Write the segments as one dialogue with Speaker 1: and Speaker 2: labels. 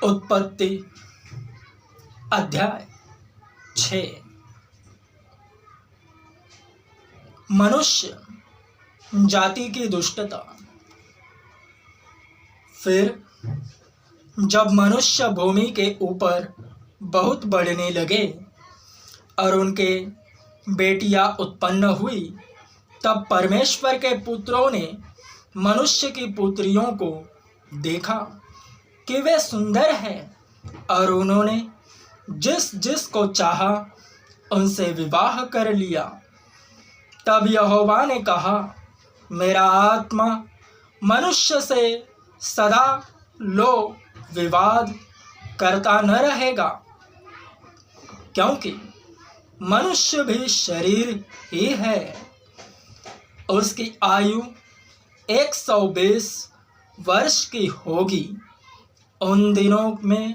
Speaker 1: उत्पत्ति अध्याय 6। मनुष्य जाति की दुष्टता। फिर जब मनुष्य भूमि के ऊपर बहुत बढ़ने लगे और उनके बेटियां उत्पन्न हुई, तब परमेश्वर के पुत्रों ने मनुष्य की पुत्रियों को देखा कि वे सुंदर हैं और उन्होंने जिस जिस को चाहा उनसे विवाह कर लिया। तब यहोवा ने कहा, मेरा आत्मा मनुष्य से सदा विवाद करता न रहेगा, क्योंकि मनुष्य भी शरीर ही है। उसकी आयु 120 वर्ष की होगी। उन दिनों में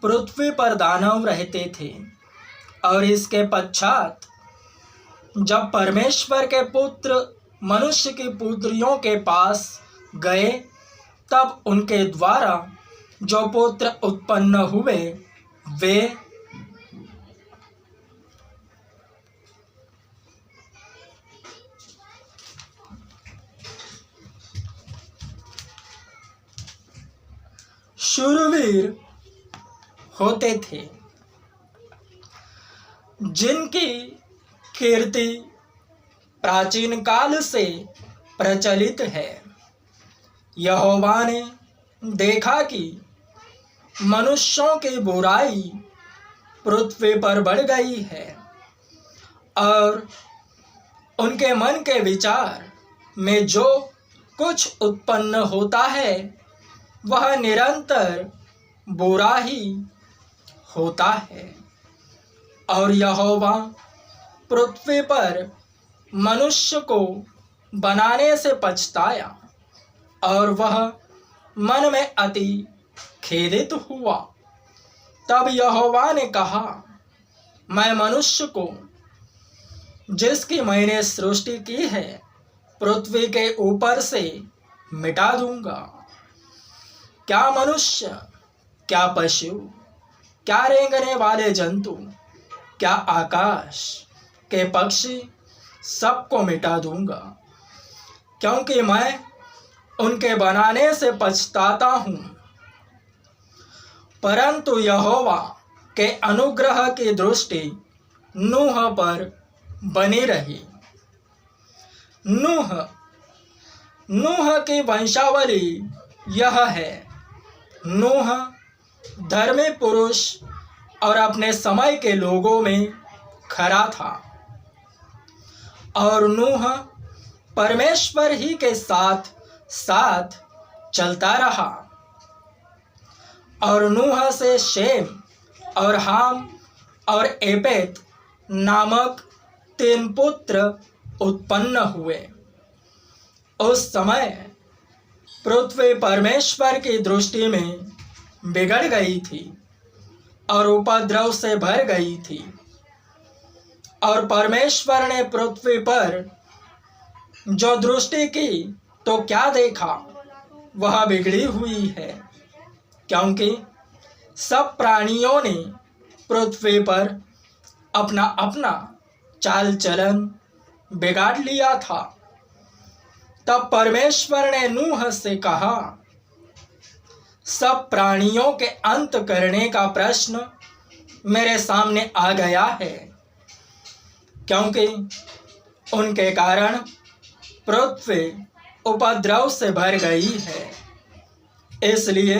Speaker 1: पृथ्वी पर दानव रहते थे। और इसके पश्चात जब परमेश्वर के पुत्र मनुष्य की पुत्रियों के पास गए, तब उनके द्वारा जो पुत्र उत्पन्न हुए वे शूरवीर होते थे, जिनकी कीर्ति प्राचीन काल से प्रचलित है। यहोवा ने देखा कि मनुष्यों की बुराई पृथ्वी पर बढ़ गई है और उनके मन के विचार में जो कुछ उत्पन्न होता है वह निरंतर बुरा ही होता है। और यहोवा पृथ्वी पर मनुष्य को बनाने से पछताया और वह मन में अति खेदित हुआ। तब यहोवा ने कहा, मैं मनुष्य को जिसकी मैंने सृष्टि की है पृथ्वी के ऊपर से मिटा दूंगा। क्या मनुष्य, क्या पशु, क्या रेंगने वाले जंतु, क्या आकाश के पक्षी, सबको मिटा दूंगा, क्योंकि मैं उनके बनाने से पछताता हूँ। परंतु यहोवा के अनुग्रह की दृष्टि नूह पर बनी रही। नूह की वंशावली यह है। नूह धर्मी पुरुष और अपने समय के लोगों में खरा था और नूह परमेश्वर ही के साथ साथ चलता रहा। और नूह से शेम और हाम और एपेत नामक 3 पुत्र उत्पन्न हुए। उस समय पृथ्वी परमेश्वर की दृष्टि में बिगड़ गई थी और उपद्रव से भर गई थी। और परमेश्वर ने पृथ्वी पर जो दृष्टि की तो क्या देखा, वह बिगड़ी हुई है, क्योंकि सब प्राणियों ने पृथ्वी पर अपना अपना चाल चलन बिगाड़ लिया था। तब परमेश्वर ने नूह से कहा, सब प्राणियों के अंत करने का प्रश्न मेरे सामने आ गया है, क्योंकि उनके कारण पृथ्वी उपद्रव से भर गई है। इसलिए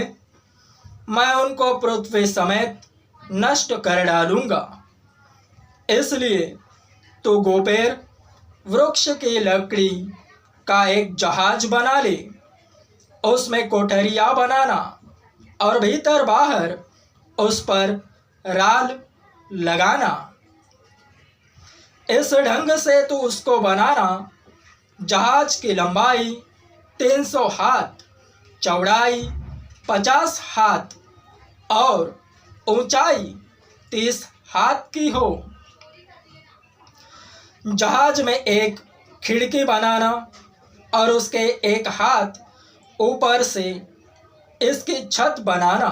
Speaker 1: मैं उनको पृथ्वी समेत नष्ट कर डालूंगा। इसलिए तू गोपेर वृक्ष की लकड़ी का एक जहाज बना ले, उसमें कोठरियाँ बनाना और भीतर बाहर उस पर राल लगाना। इस ढंग से तू उसको बनाना, जहाज की लंबाई 300 हाथ, चौड़ाई 50 हाथ और ऊंचाई 30 हाथ की हो। जहाज में एक खिड़की बनाना और उसके एक हाथ ऊपर से इसकी छत बनाना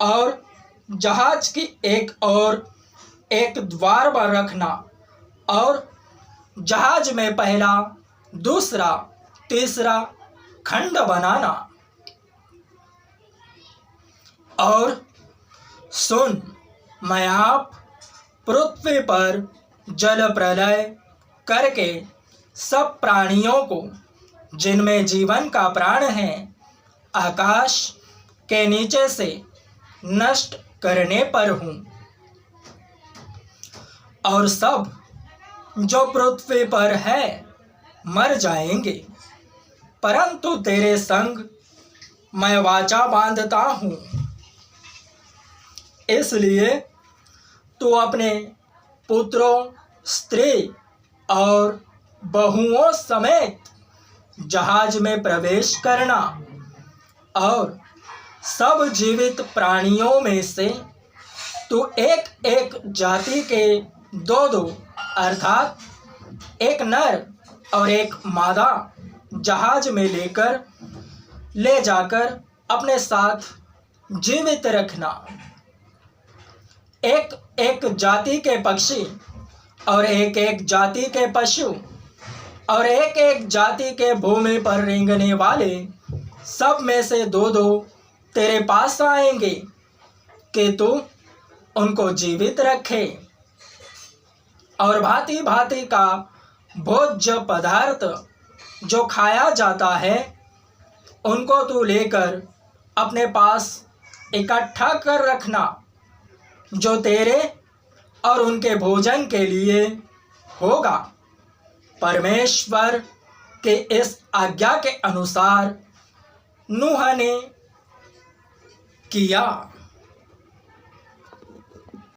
Speaker 1: और जहाज की एक ओर एक द्वार पर रखना और जहाज में पहला, दूसरा, तीसरा खंड बनाना। और सुन, मैं आप पृथ्वी पर जल प्रलय करके सब प्राणियों को जिनमें जीवन का प्राण है आकाश के नीचे से नष्ट करने पर हूँ, और सब जो पृथ्वी पर है मर जाएंगे, परंतु तेरे संग मैं वाचा बांधता हूँ। इसलिए तू अपने पुत्रों, स्त्री और बहुओं समेत जहाज में प्रवेश करना और सब जीवित प्राणियों में से तू एक एक जाति के दो दो अर्थात एक नर और एक मादा जहाज में ले जाकर अपने साथ जीवित रखना। एक एक जाति के पक्षी और एक एक जाति के पशु और एक एक जाति के भूमि पर रेंगने वाले सब में से दो दो तेरे पास आएंगे कि तू उनको जीवित रखे, और भांति भांति का भोज्य पदार्थ जो खाया जाता है उनको तू लेकर अपने पास इकट्ठा कर रखना, जो तेरे और उनके भोजन के लिए होगा। परमेश्वर के इस आज्ञा के अनुसार नूह ने किया।